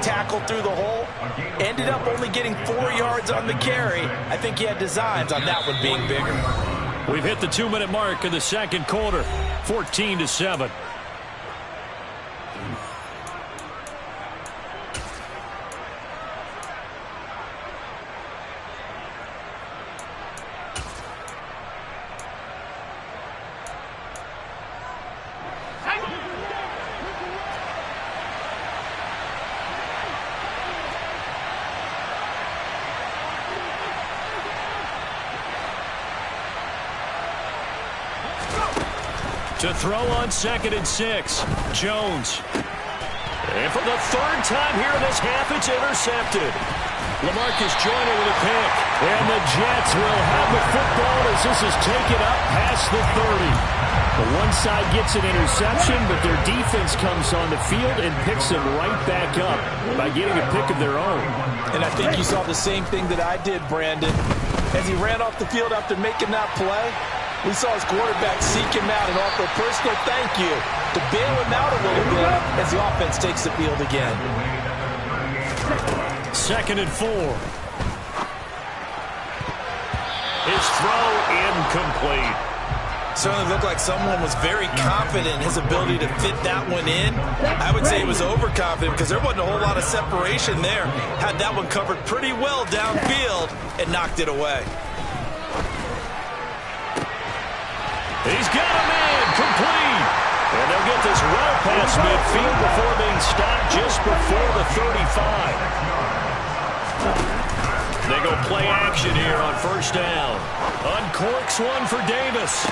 tackle through the hole. Ended up only getting 4 yards on the carry. I think he had designs on that one being bigger. We've hit the 2-minute mark in the second quarter, 14-7. To throw on 2nd and 6, Jones. And for the 3rd time here in this half, it's intercepted. LaMarcus Joyner with a pick. And the Jets will have the football as this is taken up past the 30. The one side gets an interception, but their defense comes on the field and picks them right back up by getting a pick of their own. And I think you saw the same thing that I did, Brandon. As he ran off the field after making that play, we saw his quarterback seek him out and offer a personal thank you to bail him out a little bit as the offense takes the field again. 2nd and 4. His throw incomplete. Certainly looked like someone was very confident in his ability to fit that one in. I would say he was overconfident because there wasn't a whole lot of separation there. Had that one covered pretty well downfield and knocked it away. He's got a man complete. And they'll get this well past midfield before being stopped just before the 35. They go play action here on 1st down. Uncorks one for Davis.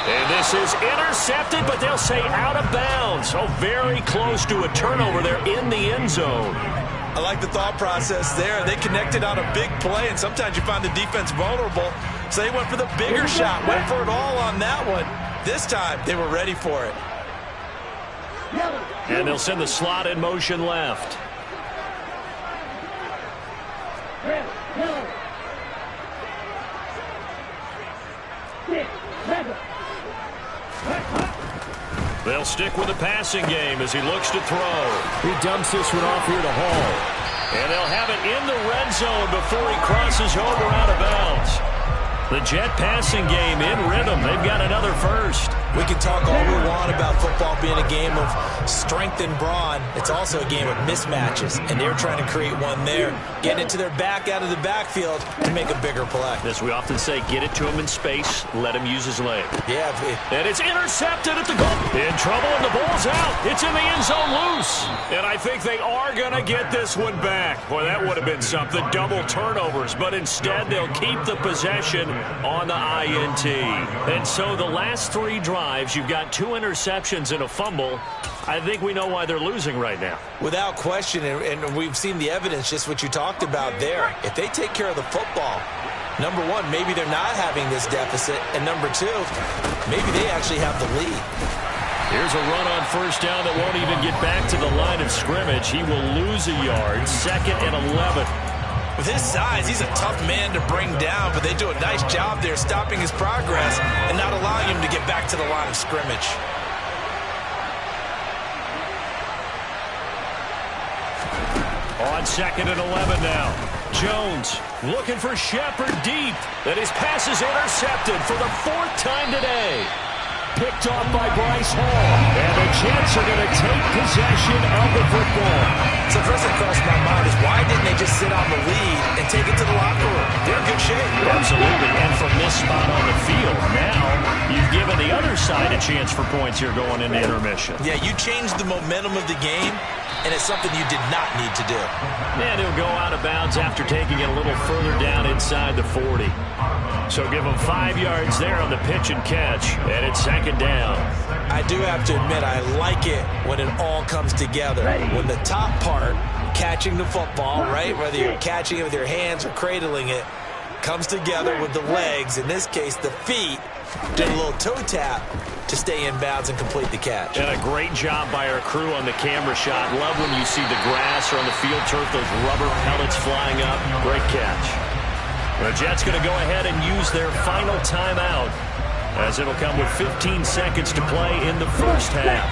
And this is intercepted, but they'll say out of bounds. Oh, very close to a turnover there in the end zone. I like the thought process there. They connected on a big play, and sometimes you find the defense vulnerable. So they went for the bigger shot, went for it all on that one. This time, they were ready for it. And they'll send the slot in motion left. They'll stick with the passing game as he looks to throw. He dumps this one off here to Hall. And they'll have it in the red zone before he crosses over out of bounds. The Jet passing game in rhythm. They've got another first. We can talk all we want about football being a game of strength and brawn. It's also a game of mismatches, and they're trying to create one there, getting it to their back out of the backfield to make a bigger play. As we often say, get it to him in space, let him use his leg. Yeah. And it's intercepted at the goal. In trouble, and the ball's out. It's in the end zone loose. And I think they are going to get this one back. Boy, that would have been something. Double turnovers, but instead they'll keep the possession on the INT. And so the last 3 drives, you've got 2 interceptions and a fumble. I think we know why they're losing right now. Without question, and we've seen the evidence, just what you talked about there. If they take care of the football, number one, maybe they're not having this deficit, and number 2, maybe they actually have the lead. Here's a run on 1st down that won't even get back to the line of scrimmage. He will lose a yard, 2nd and 11. With his size, he's a tough man to bring down, but they do a nice job there stopping his progress and not allowing him to get back to the line of scrimmage. On 2nd and 11 now. Jones looking for Shepard deep. And his pass is intercepted for the 4th time today. Picked off by Bryce Hall. And the Jets are going to take possession of the football. So first thing crossed my mind is why didn't they just sit on the lead and take it to the locker room? They're in good shape. Absolutely. And from this spot on the field, now you've given the other side a chance for points here going into intermission. Yeah, you changed the momentum of the game, and it's something you did not need to do. And he'll go out of bounds after taking it a little further down inside the 40. So give him 5 yards there on the pitch and catch, and it's 2nd down. I do have to admit, I like it when it all comes together. When the top part, catching the football, right, whether you're catching it with your hands or cradling it, comes together with the legs, in this case the feet, did a little toe tap to stay in bounds and complete the catch. And a great job by our crew on the camera shot. Love when you see the grass or on the field turf, those rubber pellets flying up. Great catch. The Jets going to go ahead and use their final timeout as it'll come with 15 seconds to play in the 1st half.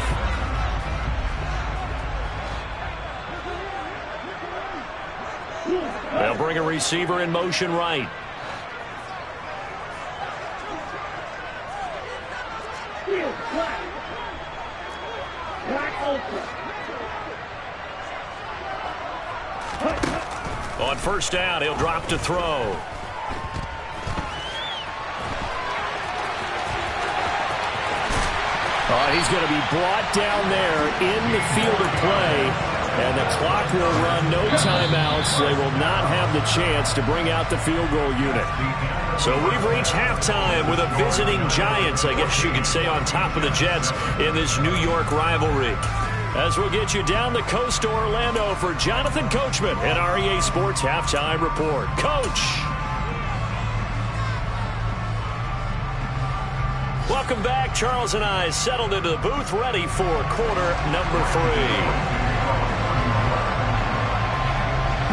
They'll bring a receiver in motion right. On first down, he'll drop to throw. He's going to be brought down there in the field of play, and the clock will run, no timeouts. They will not have the chance to bring out the field goal unit. So we've reached halftime with a visiting Giants, I guess you could say, on top of the Jets in this New York rivalry. As we'll get you down the coast to Orlando for Jonathan Coachman and our EA Sports Halftime Report. Coach! Welcome back. Charles and I settled into the booth, ready for quarter number 3.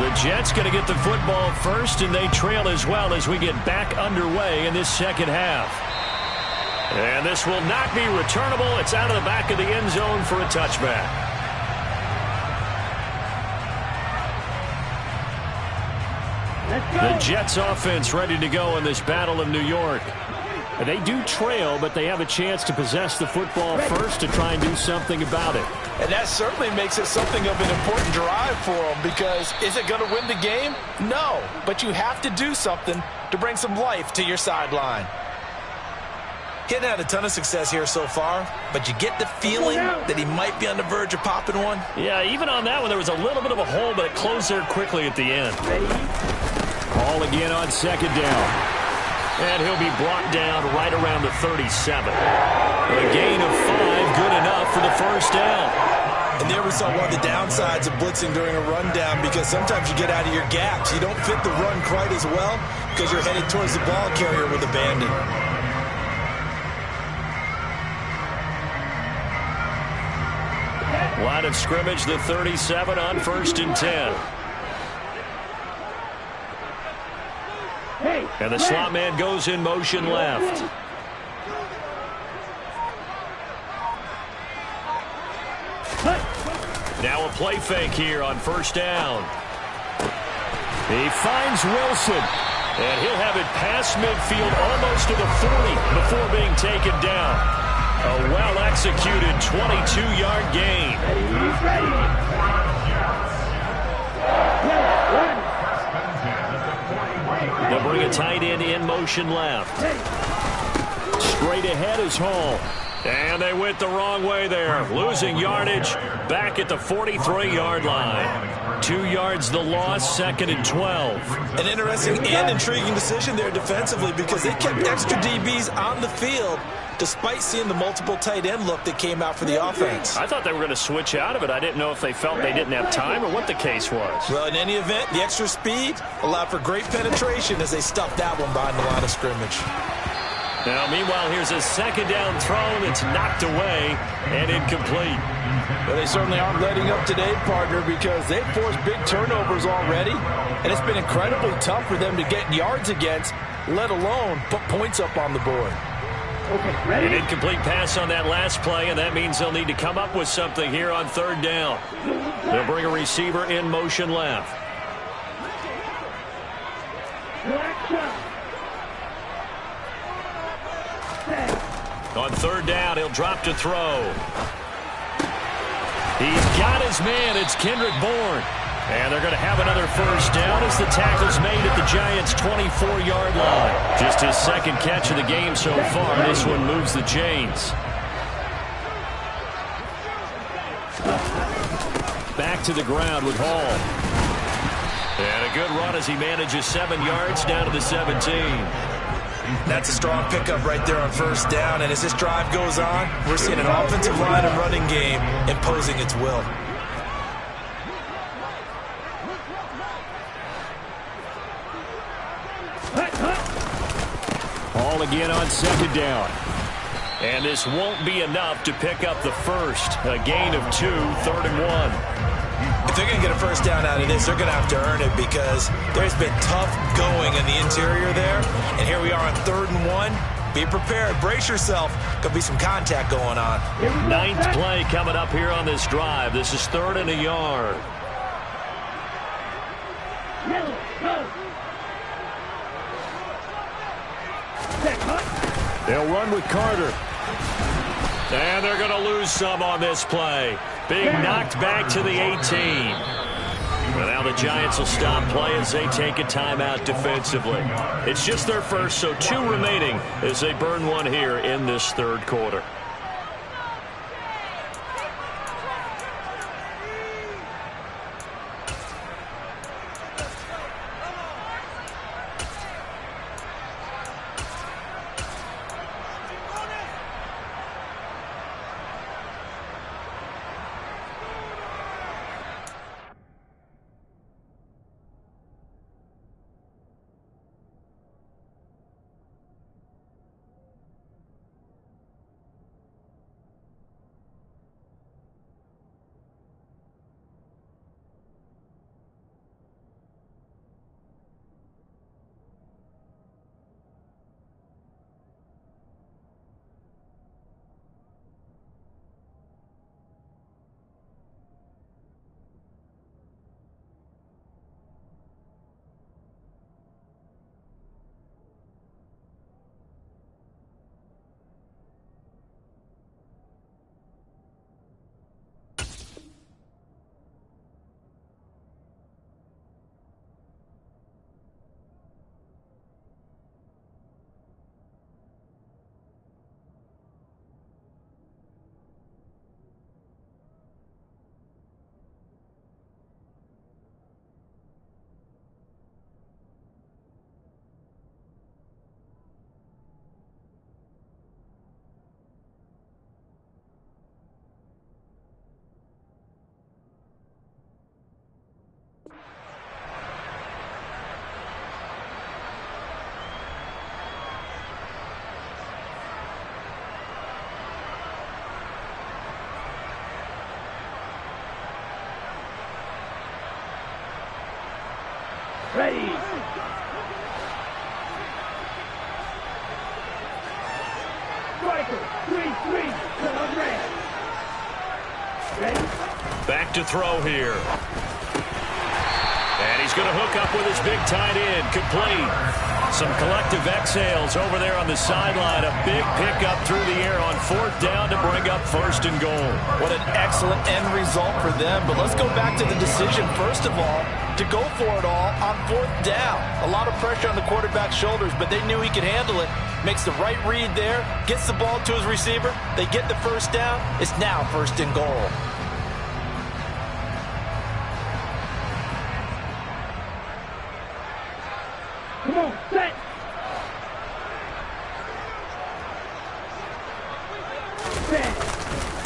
The Jets going to get the football first, and they trail as well as we get back underway in this second half. And this will not be returnable. It's out of the back of the end zone for a touchback. The Jets offense ready to go in this battle of New York. They do trail, but they have a chance to possess the football first to try and do something about it. And that certainly makes it something of an important drive for them, because is it going to win the game? No, but you have to do something to bring some life to your sideline. He hasn't had a ton of success here so far, but you get the feeling that he might be on the verge of popping one. Yeah, even on that one, there was a little bit of a hole, but it closed there quickly at the end. Ball again on second down. And he'll be brought down right around the 37. A gain of 5, good enough for the first down. And there we saw one of the downsides of blitzing during a rundown, because sometimes you get out of your gaps. You don't fit the run quite as well because you're headed towards the ball carrier with abandon. Line of scrimmage, the 37 on first and 10. And the slot man goes in motion left. Now a play fake here on first down. He finds Wilson, and he'll have it past midfield almost to the 40 before being taken down. A well-executed 22-yard gain. They'll bring a tight end in motion left. Straight ahead is Hall. And they went the wrong way there. Losing yardage back at the 43-yard line. 2 yards the loss, second and 12. An interesting and intriguing decision there defensively, because they kept extra DBs on the field despite seeing the multiple tight end look that came out for the offense. I thought they were going to switch out of it. I didn't know if they felt they didn't have time or what the case was. Well, in any event, the extra speed allowed for great penetration as they stuffed that one behind the line of scrimmage. Now, meanwhile, here's a second down throw that's knocked away and incomplete. Well, they certainly aren't letting up today, partner, because they've forced big turnovers already, and it's been incredibly tough for them to get yards against, let alone put points up on the board. An incomplete pass on that last play, and that means they'll need to come up with something here on third down. They'll bring a receiver in motion left. On third down, he'll drop to throw. He's got his man. It's Kendrick Bourne. And they're going to have another first down as the tackle's made at the Giants' 24-yard line. Just his second catch of the game so far. This one moves the chains. Back to the ground with Hall. And a good run as he manages 7 yards down to the 17. That's a strong pickup right there on first down. And as this drive goes on, we're seeing an offensive line and running game imposing its will. Ball again on second down. And this won't be enough to pick up the first. A gain of 2, third and 1. If they're going to get a first down out of this, they're going to have to earn it, because there's been tough going in the interior there. And here we are on third and 1. Be prepared. Brace yourself. Could be some contact going on. 9th play coming up here on this drive. This is 3rd and a yard. They'll run with Carter. And they're going to lose some on this play. Being knocked back to the 18. Well, now the Giants will stop play as they take a timeout defensively. It's just their first, so 2 remaining as they burn one here in this third quarter. Ready. Striker, 3-3, ready. Back to throw here. And he's going to hook up with his big tight end. Complete. Some collective exhales over there on the sideline. A big pickup through the air on 4th down to bring up 1st and goal. What an excellent end result for them. But let's go back to the decision, first of all, to go for it all on 4th down. A lot of pressure on the quarterback's shoulders, but they knew he could handle it. Makes the right read there, gets the ball to his receiver. They get the 1st down. It's now 1st and goal. Come on, set.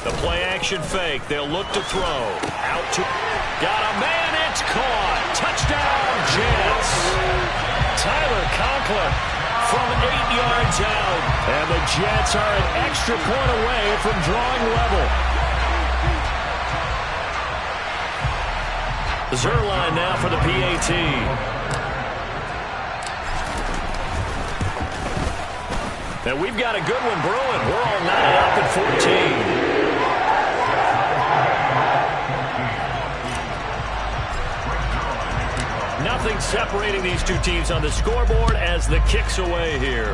The play action fake. They'll look to throw. Out to... Got a man. It's caught. Touchdown, Jets. Tyler Conklin from 8 yards out. And the Jets are an extra point away from drawing level. Zuerlein now for the PAT. And we've got a good one brewing. We're all knotted up at 14. Nothing separating these two teams on the scoreboard as the kick's away here.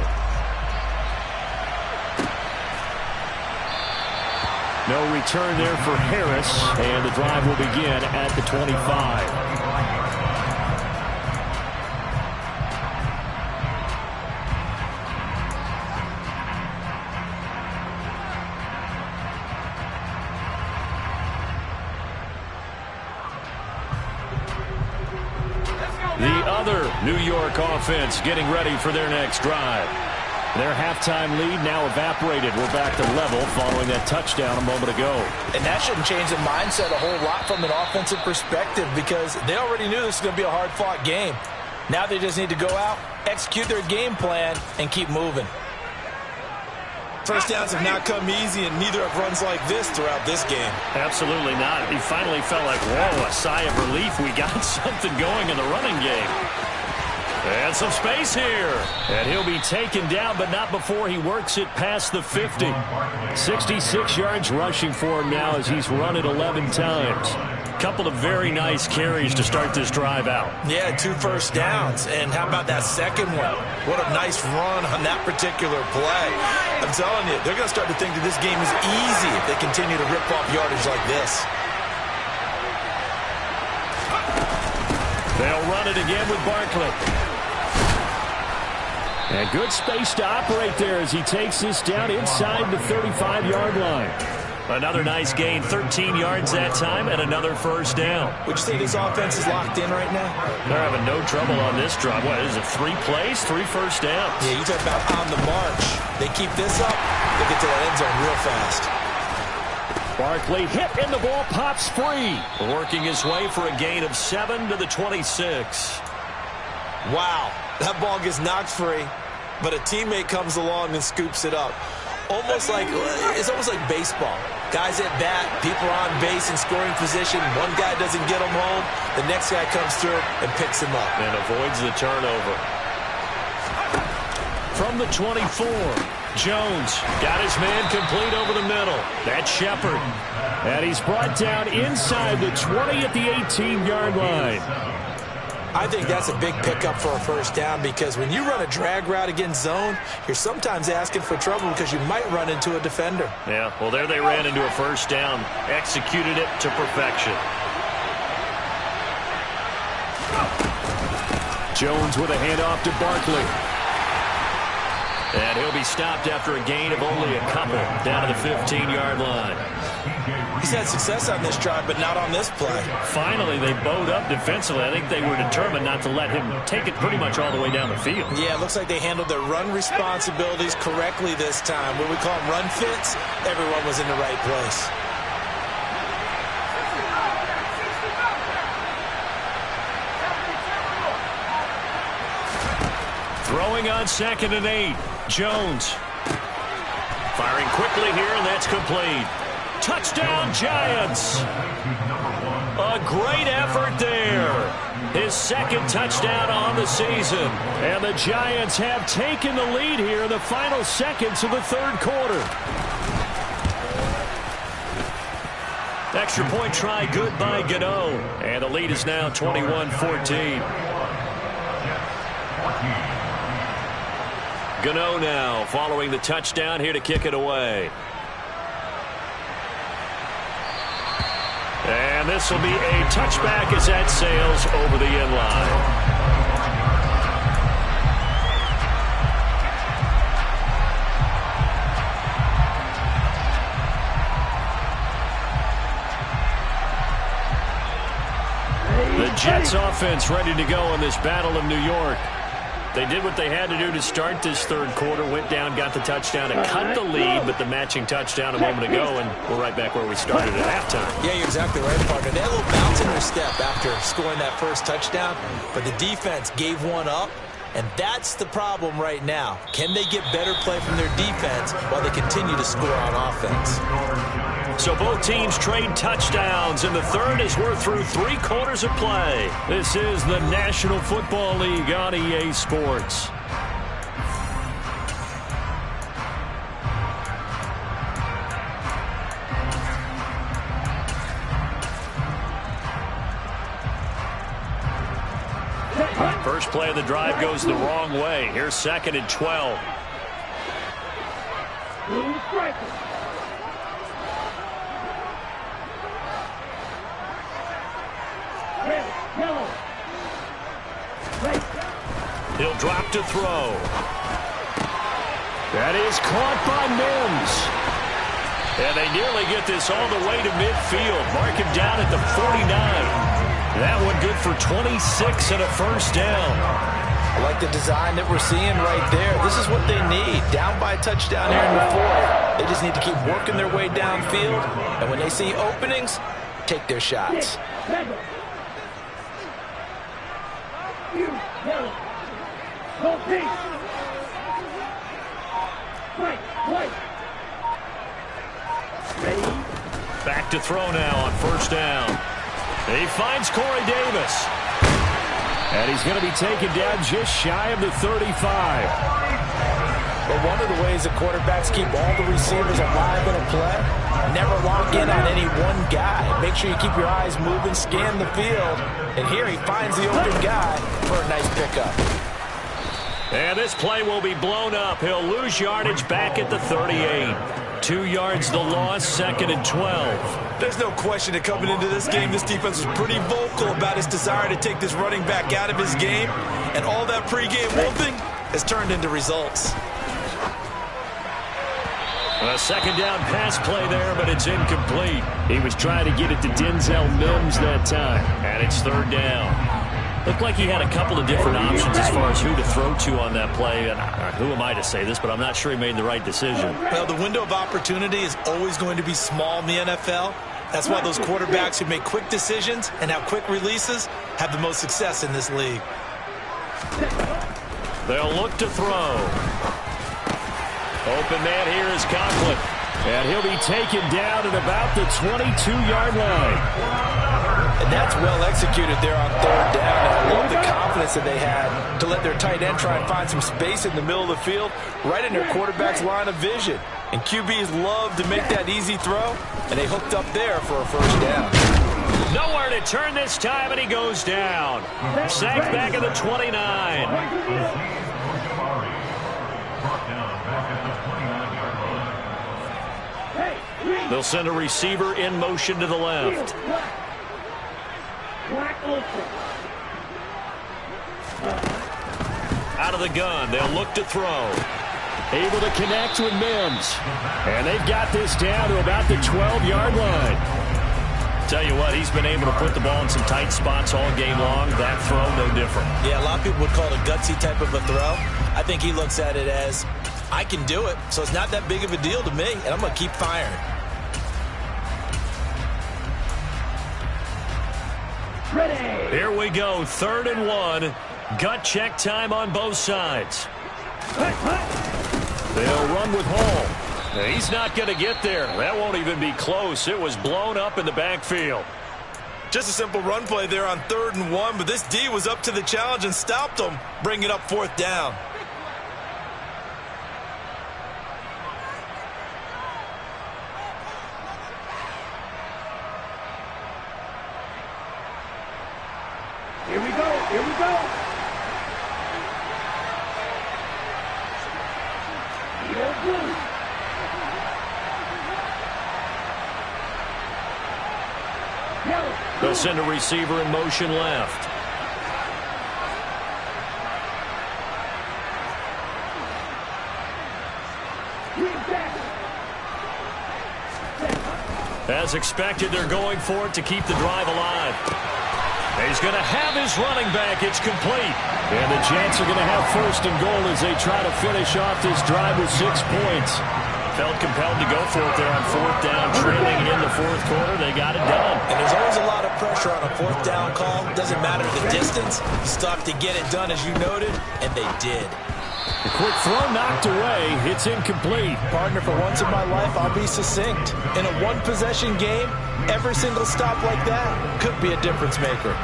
No return there for Harris, and the drive will begin at the 25. New York offense getting ready for their next drive. Their halftime lead now evaporated. We're back to level following that touchdown a moment ago. And that shouldn't change the mindset a whole lot from an offensive perspective because they already knew this was going to be a hard-fought game. Now they just need to go out, execute their game plan, and keep moving. First downs have not come easy, and neither have runs like this throughout this game. Absolutely not. He finally felt like, whoa, a sigh of relief. We got something going in the running game. And some space here. And he'll be taken down, but not before he works it past the 50. 66 yards rushing for him now as he's run it 11 times. couple of very nice carries to start this drive out. Yeah, 2 first downs. And how about that second one? What a nice run on that particular play. I'm telling you, they're going to start to think that this game is easy if they continue to rip off yardage like this. They'll run it again with Barkley. And good space to operate there as he takes this down inside the 35-yard line. Another nice gain, 13 yards that time, and another first down. Would you say this offense is locked in right now? They're having no trouble on this drive. What is it, 3 plays, 3 first downs? Yeah, you talk about on the march. They keep this up, they get to that end zone real fast. Barkley hit and the ball pops free. Working his way for a gain of 7 to the 26. Wow, that ball gets knocked free, but a teammate comes along and scoops it up. It's almost like baseball. Guys at bat, people are on base in scoring position. One guy doesn't get him home. The next guy comes through and picks him up. And avoids the turnover. From the 24, Jones got his man complete over the middle. That's Shepard. And he's brought down inside the 20 at the 18-yard line. I think that's a big pickup for a first down because when you run a drag route against zone, you're sometimes asking for trouble because you might run into a defender. Yeah, well, there they ran into a first down. Executed it to perfection. Jones with a handoff to Barkley. And he'll be stopped after a gain of only a couple down to the 15-yard line. He's had success on this drive, but not on this play. Finally, they bowed up defensively. I think they were determined not to let him take it pretty much all the way down the field. Yeah, it looks like they handled their run responsibilities correctly this time. When we call them run fits, everyone was in the right place. Throwing on 2nd and 8. Jones. Firing quickly here, and that's complete. Touchdown, Giants. A great effort there. His 2nd touchdown on the season. And the Giants have taken the lead here in the final seconds of the 3rd quarter. Extra point try good by Gano. And the lead is now 21-14. Gano now following the touchdown here to kick it away. And this will be a touchback as that sails over the end line. The Jets offense ready to go in this Battle of New York. They did what they had to do to start this 3rd quarter, went down, got the touchdown to cut the lead, but the matching touchdown a moment ago, and we're right back where we started at halftime. Yeah, you're exactly right, partner. They had a little bounce in their step after scoring that first touchdown, but the defense gave one up, and that's the problem right now. Can they get better play from their defense while they continue to score on offense? So both teams trade touchdowns, and the 3rd as we're through 3 quarters of play. This is the National Football League on EA Sports. First play of the drive goes the wrong way. Here's 2nd and 12. He'll drop to throw. That is caught by Mims. And they nearly get this all the way to midfield. Mark him down at the 49. That one good for 26 and a first down. I like the design that we're seeing right there. This is what they need. Down by a touchdown here in the 4th. They just need to keep working their way downfield. And when they see openings, take their shots. Back to throw now on first down. He finds Corey Davis. And he's going to be taken down just shy of the 35. But one of the ways the quarterbacks keep all the receivers alive in a play, never lock in on any one guy. Make sure you keep your eyes moving, scan the field. And here he finds the open guy for a nice pickup. And this play will be blown up. He'll lose yardage back at the 38. 2 yards the loss, 2nd and 12. There's no question that coming into this game, this defense was pretty vocal about its desire to take this running back out of his game. And all that pregame wolfing has turned into results. A 2nd down pass play there, but it's incomplete. He was trying to get it to Denzel Mims that time, and it's 3rd down. Looked like he had a couple of different options as far as who to throw to on that play. And who am I to say this, but I'm not sure he made the right decision. Well, the window of opportunity is always going to be small in the NFL. That's why those quarterbacks who make quick decisions and have quick releases have the most success in this league. They'll look to throw. Open man here is Conklin. And he'll be taken down at about the 22-yard line. And that's well executed there on 3rd down. And I love the confidence that they had to let their tight end try and find some space in the middle of the field, right in their quarterback's line of vision. And QBs love to make that easy throw, and they hooked up there for a 1st down. Nowhere to turn this time, and he goes down. Sacked back at the 29. They'll send a receiver in motion to the left. Out of the gun, they'll look to throw. Able to connect with Mims. And they've got this down to about the 12-yard line. Tell you what, he's been able to put the ball in some tight spots all game long. That throw, no different. Yeah, a lot of people would call it a gutsy type of a throw. I think he looks at it as, I can do it, so it's not that big of a deal to me, and I'm going to keep firing. Ready. Here we go, 3rd and 1. Gut check time on both sides. They'll run with Hall. Now, he's not going to get there. That won't even be close. It was blown up in the backfield. Just a simple run play there on 3rd and 1, but this D was up to the challenge and stopped him, bringing up 4th down. Here we go. Here we go. They'll send a receiver in motion left. As expected, they're going for it to keep the drive alive. He's going to have his running back. It's complete. And the Jets are going to have 1st and goal as they try to finish off this drive with 6 points. Felt compelled to go for it there on 4th down, trailing in the 4th quarter. They got it done. And there's always a lot of pressure on a 4th down call. Doesn't matter the distance. You still have to get it done, as you noted, and they did. The quick throw knocked away. It's incomplete. Partner, for once in my life, I'll be succinct. In a one-possession game, every single stop like that could be a difference maker.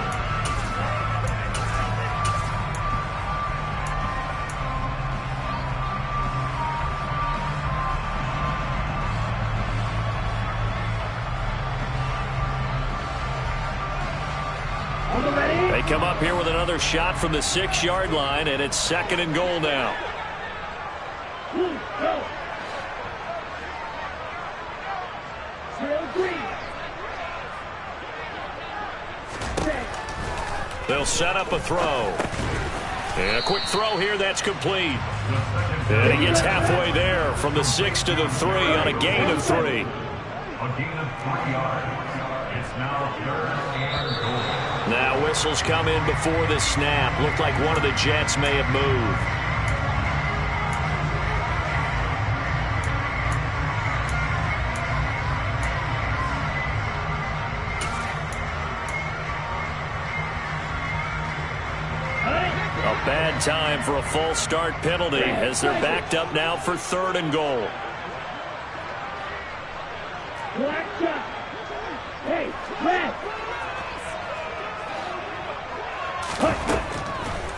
They come up here with another shot from the 6-yard line, and it's 2nd and goal now. They'll set up a throw. And a quick throw here, that's complete. And he gets halfway there from the 6 to the 3 on a gain of 3. A gain of 3 yards. It's now 3rd and goal. Now whistles come in before the snap. Looked like one of the Jets may have moved. A bad time for a false start penalty as they're backed up now for 3rd and goal. Black shot. Hey, left.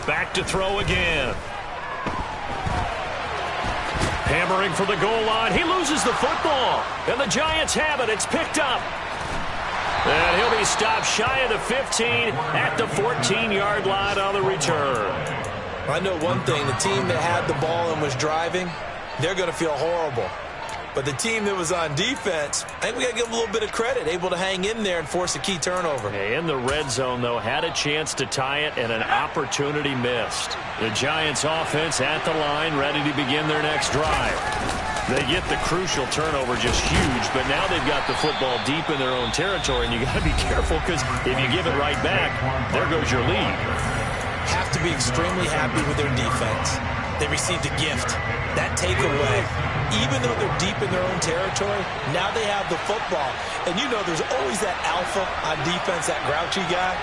Back to throw again. Hammering for the goal line. He loses the football. And the Giants have it. It's picked up. And he'll be stopped shy of the 15 at the 14-yard line on the return. I know one thing. The team that had the ball and was driving, they're going to feel horrible. But the team that was on defense, I think we got to give them a little bit of credit, able to hang in there and force a key turnover. In the red zone, though, had a chance to tie it and an opportunity missed. The Giants offense at the line, ready to begin their next drive. They get the crucial turnover, just huge, but now they've got the football deep in their own territory, and you got to be careful because if you give it right back, there goes your lead. Have to be extremely happy with their defense. They received a gift. That takeaway, even though they're deep in their own territory, now they have the football. And you know there's always that alpha on defense, that grouchy guy.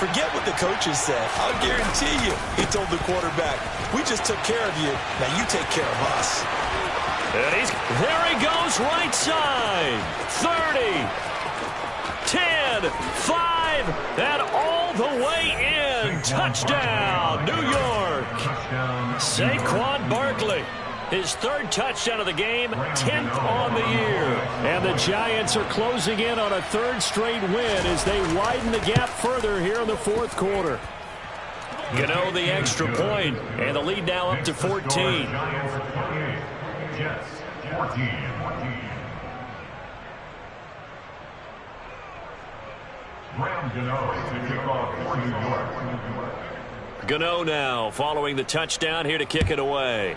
Forget what the coaches said. I'll guarantee you, he told the quarterback, we just took care of you. Now you take care of us. And there he goes, right side. 30, 10, 5, and all the way in. Touchdown, New York. Saquon Barkley. His third touchdown of the game, 10th on the year. And the Giants are closing in on a third straight win as they widen the gap further here in the fourth quarter. Gano the extra point, and the lead now up to 14. Jets 14. Graham Gano to kick off for New York. Gano now following the touchdown here to kick it away.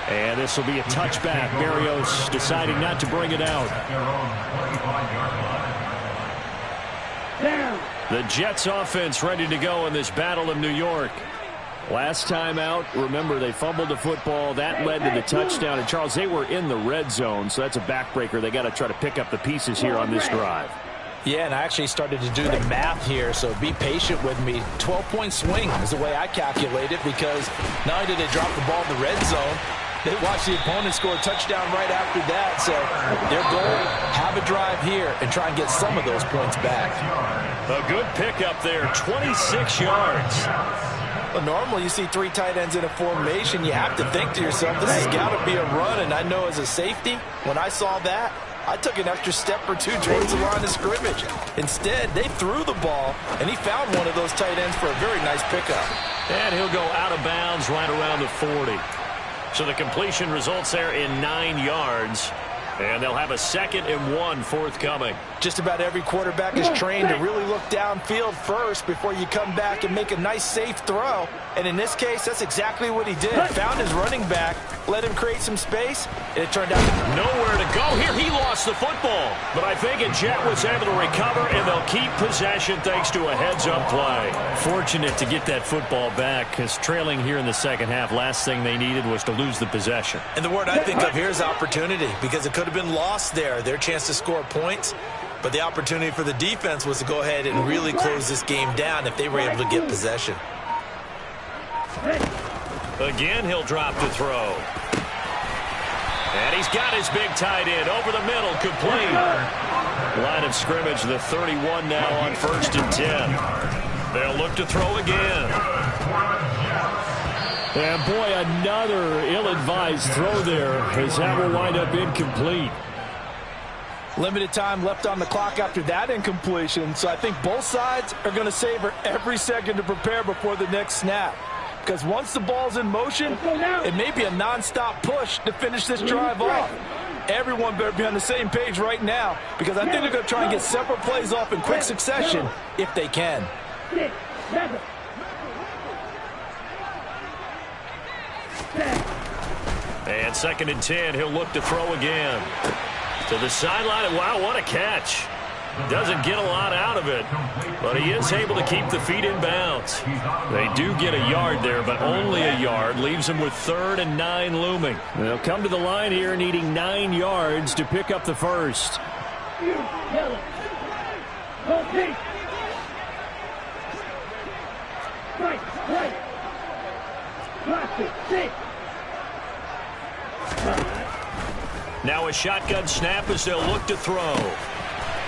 And this will be a touchback. Berrios deciding not to bring it out. The Jets offense ready to go in this battle of New York. Last time out, remember, they fumbled the football. That led to the touchdown. And, Charles, they were in the red zone, so that's a backbreaker. They got to try to pick up the pieces here on this drive. Yeah, and I actually started to do the math here, so be patient with me. 12-point swing is the way I calculate it, because not only did they drop the ball in the red zone, they watched the opponent score a touchdown right after that. So their goal, have a drive here and try and get some of those points back. A good pickup there, 26 yards. Well, normally you see three tight ends in a formation. You have to think to yourself, this has got to be a run. And I know as a safety, when I saw that, I took an extra step or two towards the line of scrimmage. Instead, they threw the ball, and he found one of those tight ends for a very nice pickup. And he'll go out of bounds right around the 40. So the completion results there in 9 yards. And they'll have a 2nd and 1 forthcoming. Just about every quarterback is trained to really look downfield first before you come back and make a nice, safe throw. And in this case, that's exactly what he did. Found his running back, let him create some space, and it turned out nowhere to go here. He lost the football. But I think Jet was able to recover, and they'll keep possession thanks to a heads-up play. Fortunate to get that football back, because trailing here in the second half, last thing they needed was to lose the possession. And the word I think of here is opportunity, because it could have been lost there, their chance to score points. But the opportunity for the defense was to go ahead and really close this game down if they were able to get possession. Again, he'll drop to throw. And he's got his big tight end over the middle, complete. Line of scrimmage, the 31 now on 1st and 10. They'll look to throw again. And boy, another ill-advised throw there, as that will wind up incomplete. Limited time left on the clock after that incompletion, so I think both sides are going to savor every second to prepare before the next snap. Because once the ball's in motion, it may be a non-stop push to finish this drive off. Everyone better be on the same page right now, because I think they're going to try and get several plays off in quick succession if they can. 6, 7. And 2nd and 10, he'll look to throw again. To the sideline, and wow, what a catch. Doesn't get a lot out of it, but he is able to keep the feet in bounds. They do get a yard there, but only a yard. Leaves them with 3rd and 9 looming. They'll come to the line here needing 9 yards to pick up the first. Now a shotgun snap as they'll look to throw.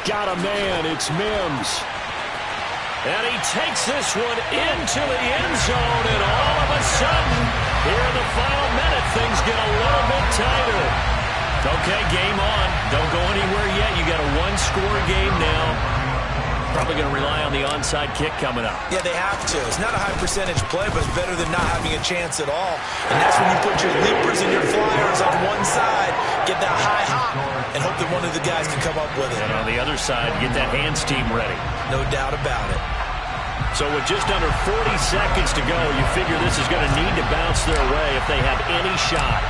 Got a man, it's Mims. And he takes this one into the end zone, and all of a sudden, here in the final minute, things get a little bit tighter. Okay, game on. Don't go anywhere yet. You got a one-score game now. Probably going to rely on the onside kick coming up. Yeah, they have to. It's not a high percentage play, but it's better than not having a chance at all. And that's when you put your leapers and your flyers on one side, get that high hop, and hope that one of the guys can come up with it. And on the other side, get that hands team ready. No doubt about it. So with just under 40 seconds to go, you figure this is going to need to bounce their way if they have any shot.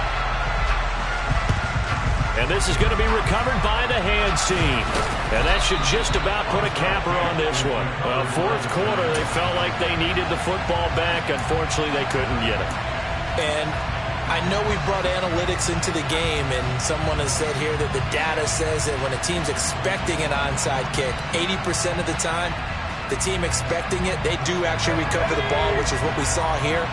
And this is going to be recovered by the hands team. And that should just about put a capper on this one. Well, fourth quarter, they felt like they needed the football back. Unfortunately, they couldn't get it. And I know we brought analytics into the game, and someone has said here that the data says that when a team's expecting an onside kick, 80% of the time, the team expecting it, they do actually recover the ball, which is what we saw here.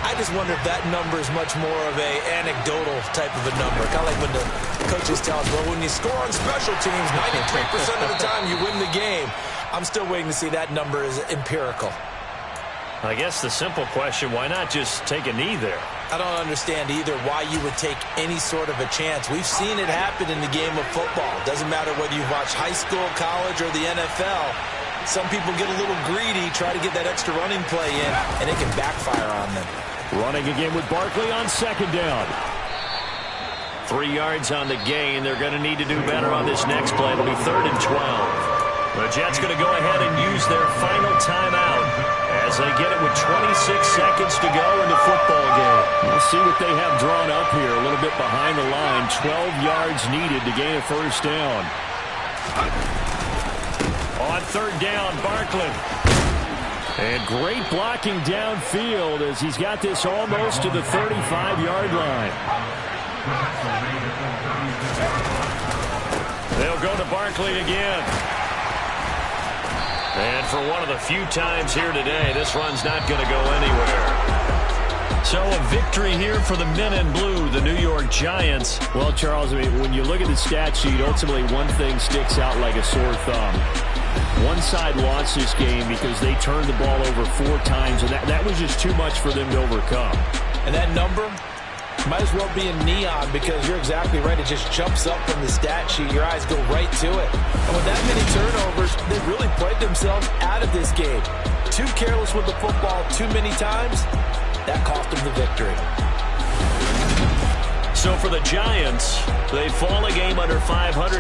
I just wonder if that number is much more of a anecdotal type of a number. Kind of like when the coaches tell us, well, when you score on special teams, 93% of the time you win the game. I'm still waiting to see that number is empirical. I guess the simple question, why not just take a knee there? I don't understand either why you would take any sort of a chance. We've seen it happen in the game of football. It doesn't matter whether you watch high school, college, or the NFL. Some people get a little greedy, try to get that extra running play in, and it can backfire on them. Running again with Barkley on second down. 3 yards on the gain. They're going to need to do better on this next play. It'll be 3rd and 12. The Jets going to go ahead and use their final timeout as they get it with 26 seconds to go in the football game. We'll see what they have drawn up here. A little bit behind the line. 12 yards needed to gain a first down. On 3rd down, Barkley. And great blocking downfield as he's got this almost to the 35-yard line. They'll go to Barkley again. And for one of the few times here today, this run's not going to go anywhere. So a victory here for the men in blue, the New York Giants. Well, Charles, I mean, when you look at the stat sheet, ultimately one thing sticks out like a sore thumb. One side lost this game because they turned the ball over 4 times, and that was just too much for them to overcome. And that number might as well be in neon because you're exactly right. It just jumps up from the stat sheet. Your eyes go right to it. And with that many turnovers, they really played themselves out of this game. Too careless with the football too many times. That cost them the victory. So for the Giants, they fall a game under 500.